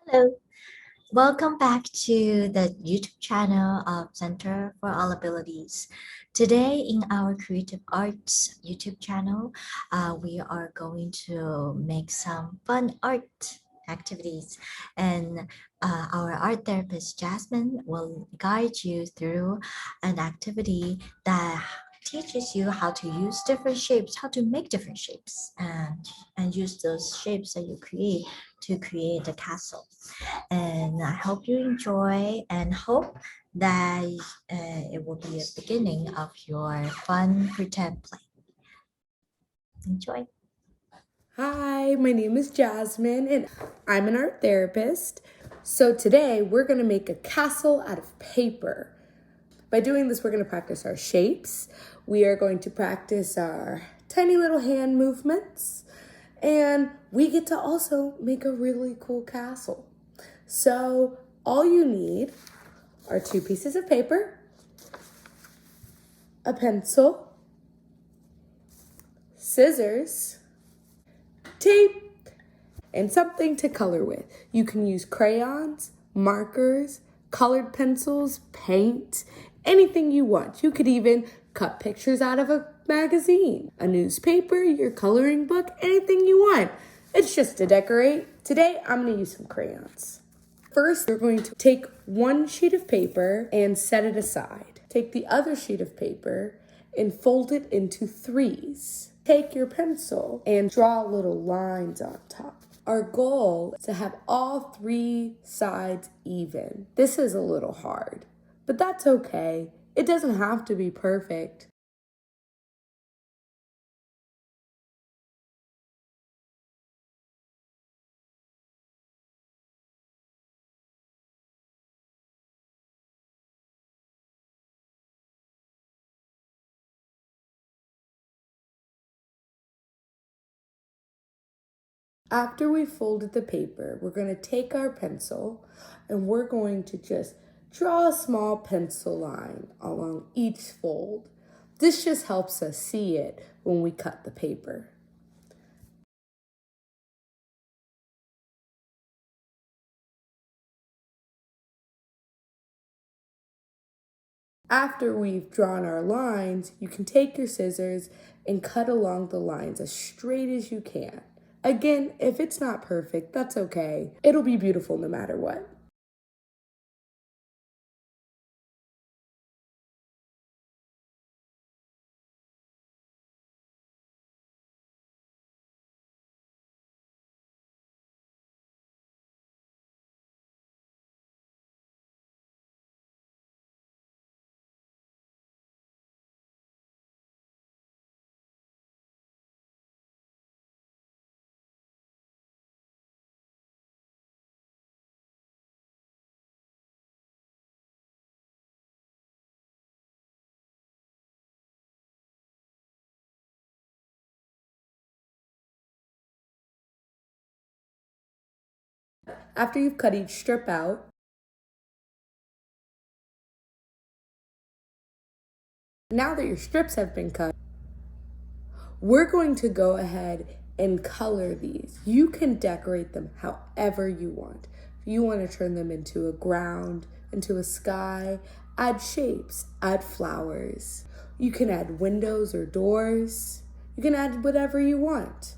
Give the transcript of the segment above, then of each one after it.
Hello, welcome back to the YouTube channel of Center for All Abilities. Today, in our Creative Arts YouTube channel, we are going to make some fun art activities, and our art therapist Jasmine will guide you through an activity that teaches you how to use different shapes, how to make different shapes, and use those shapes that you create to create a castle. And I hope you enjoy and hope that it will be a beginning of your fun pretend play. Enjoy. Hi, my name is Jasmine and I'm an art therapist. So today we're going to make a castle out of paper. By doing this, we're going to practice our shapes. We are going to practice our tiny little hand movements. And we get to also make a really cool castle. So all you need are two pieces of paper, a pencil, scissors, tape, and something to color with. You can use crayons, markers, colored pencils, paint, anything you want. You could even cut pictures out of a magazine, a newspaper, your coloring book, anything you want. It's just to decorate. Today, I'm gonna use some crayons. First, you're going to take one sheet of paper and set it aside. Take the other sheet of paper and fold it into threes. Take your pencil and draw little lines on top. Our goal is to have all three sides even. This is a little hard, but that's okay. It doesn't have to be perfect. After we folded the paper, we're going to take our pencil and we're going to just draw a small pencil line along each fold. This just helps us see it when we cut the paper. After we've drawn our lines, you can take your scissors and cut along the lines as straight as you can. Again, if it's not perfect, that's okay. It'll be beautiful no matter what. After you've cut each strip out, now that your strips have been cut, we're going to go ahead and color these. You can decorate them however you want. If you want to turn them into a ground, into a sky, add shapes, add flowers. You can add windows or doors. You can add whatever you want.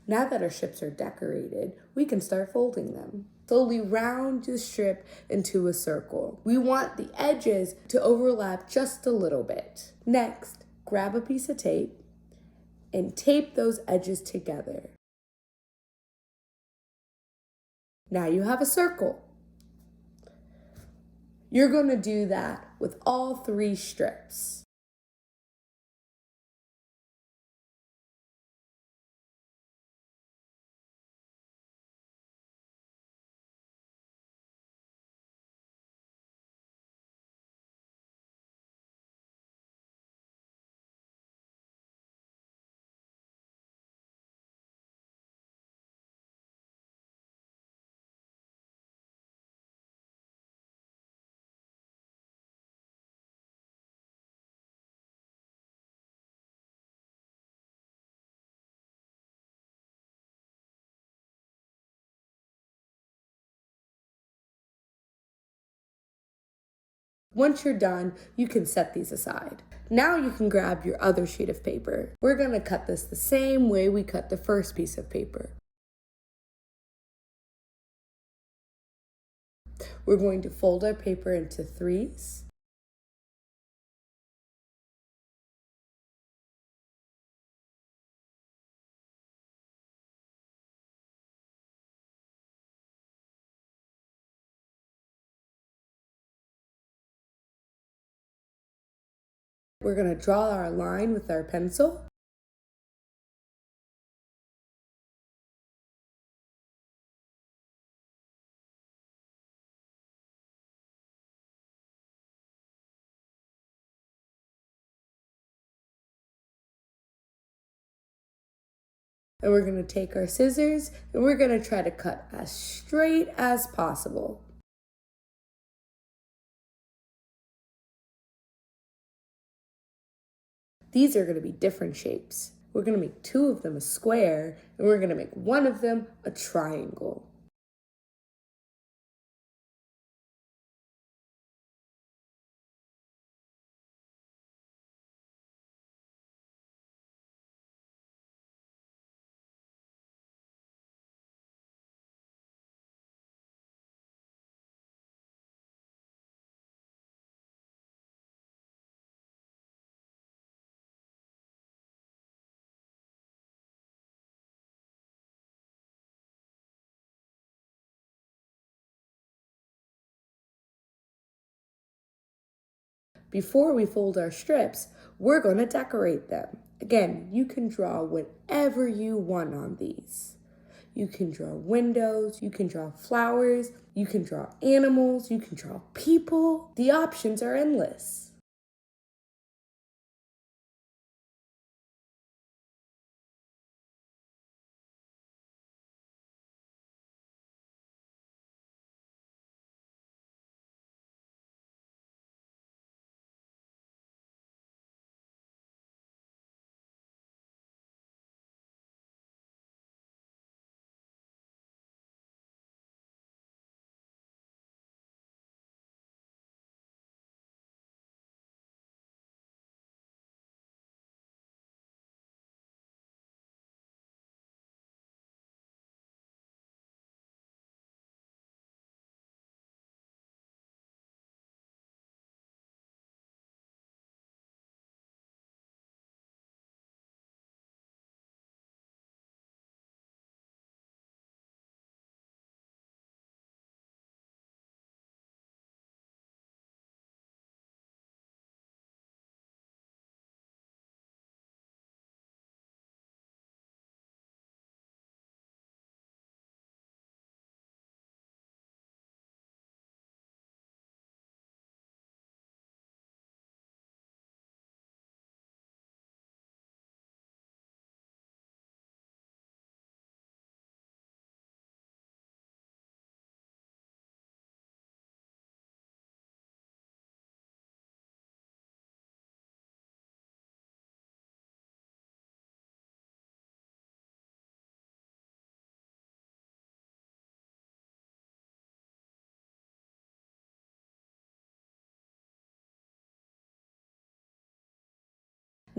Now that our strips are decorated, we can start folding them. Slowly round the strip into a circle. We want the edges to overlap just a little bit. Next, grab a piece of tape and tape those edges together. Now you have a circle. You're going to do that with all 3 strips. Once you're done, you can set these aside. Now you can grab your other sheet of paper. We're going to cut this the same way we cut the first piece of paper. We're going to fold our paper into 3s. We're going to draw our line with our pencil. And we're going to take our scissors and we're going to try to cut as straight as possible. These are going to be different shapes. We're going to make 2 of them a square and we're going to make 1 of them a triangle. Before we fold our strips, we're going to decorate them. Again, you can draw whatever you want on these. You can draw windows, you can draw flowers, you can draw animals, you can draw people. The options are endless.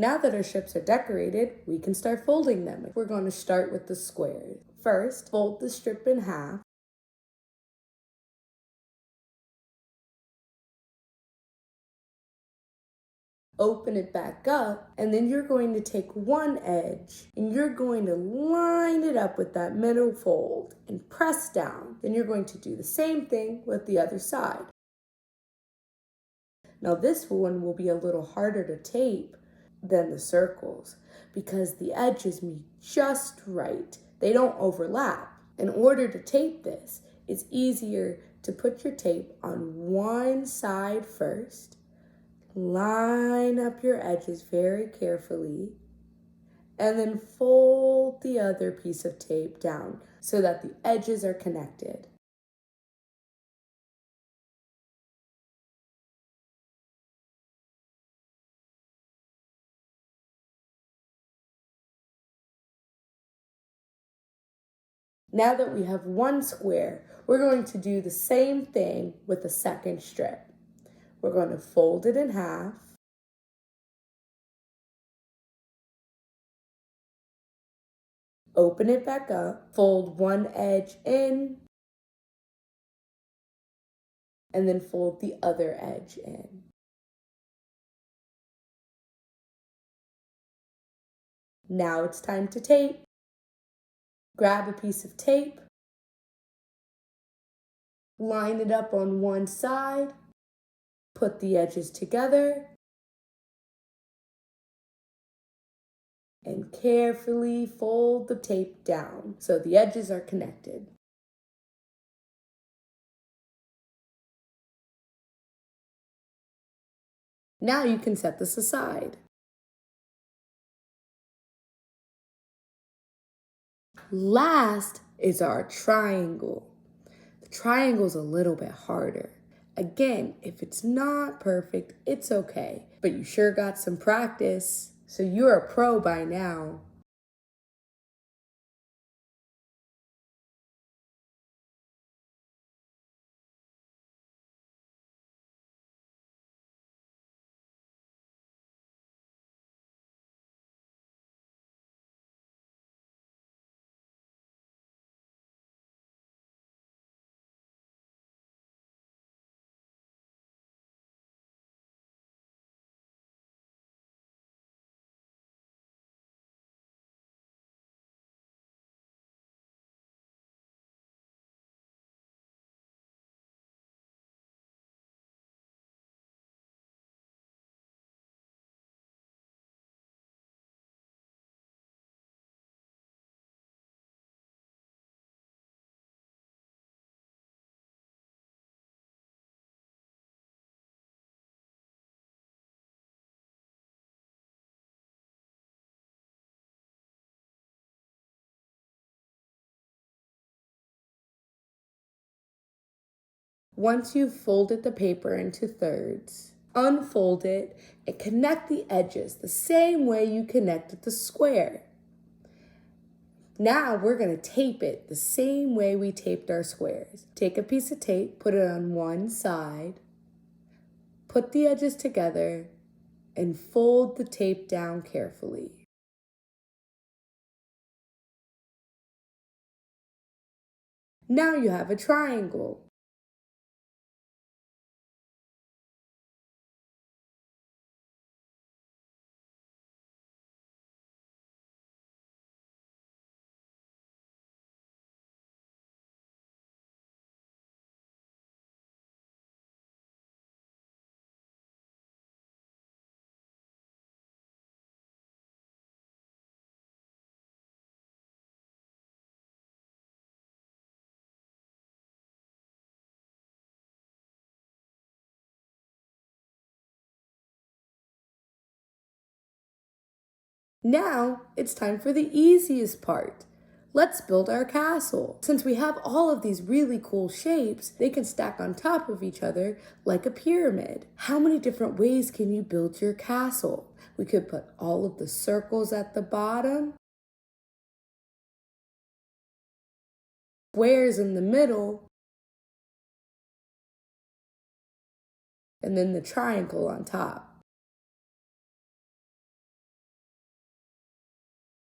Now that our strips are decorated, we can start folding them. We're going to start with the squares. First, fold the strip in half. Open it back up, and then you're going to take one edge and you're going to line it up with that middle fold and press down. Then you're going to do the same thing with the other side. Now this one will be a little harder to tape than the circles because the edges meet just right. They don't overlap. In order to tape this, it's easier to put your tape on one side first. Line up your edges very carefully and then fold the other piece of tape down so that the edges are connected. Now that we have one square, we're going to do the same thing with the second strip. We're going to fold it in half. Open it back up, fold one edge in, and then fold the other edge in. Now it's time to tape. Grab a piece of tape, line it up on one side, put the edges together, and carefully fold the tape down so the edges are connected. Now you can set this aside. Last is our triangle. The triangle's a little bit harder. Again, if it's not perfect, it's okay, but you sure got some practice, so you're a pro by now. Once you've folded the paper into thirds, unfold it and connect the edges the same way you connected the square. Now we're going to tape it the same way we taped our squares. Take a piece of tape, put it on one side, put the edges together, and fold the tape down carefully. Now you have a triangle. Now it's time for the easiest part. Let's build our castle. Since we have all of these really cool shapes, they can stack on top of each other like a pyramid. How many different ways can you build your castle? We could put all of the circles at the bottom, squares in the middle, and then the triangle on top.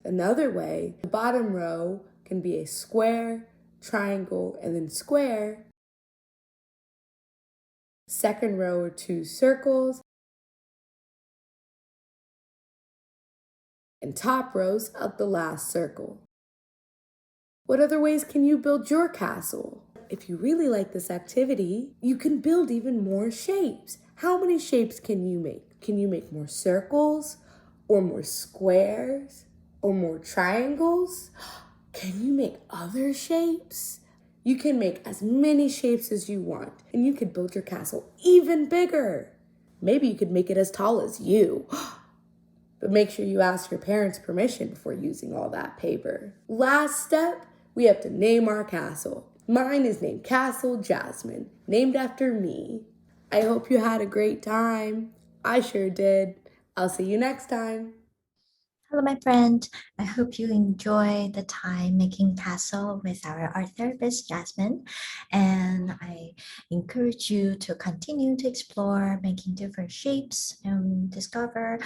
Another way, the bottom row can be a square, triangle, and then square. Second row are two circles, and top rows of the last circle. What other ways can you build your castle? If you really like this activity, you can build even more shapes. How many shapes can you make? Can you make more circles, or more squares, or more triangles? Can you make other shapes? You can make as many shapes as you want, and you could build your castle even bigger. Maybe you could make it as tall as you. But make sure you ask your parents' permission before using all that paper. Last step, we have to name our castle. Mine is named Castle Jasmine, named after me. I hope you had a great time. I sure did. I'll see you next time. Hello, my friend. I hope you enjoy the time making castle with our art therapist, Jasmine. And I encourage you to continue to explore making different shapes and discover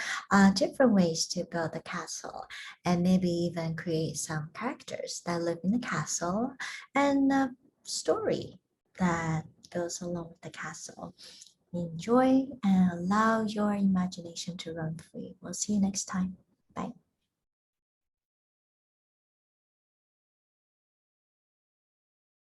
different ways to build the castle. And maybe even create some characters that live in the castle and a story that goes along with the castle. Enjoy and allow your imagination to run free. We'll see you next time. Bye.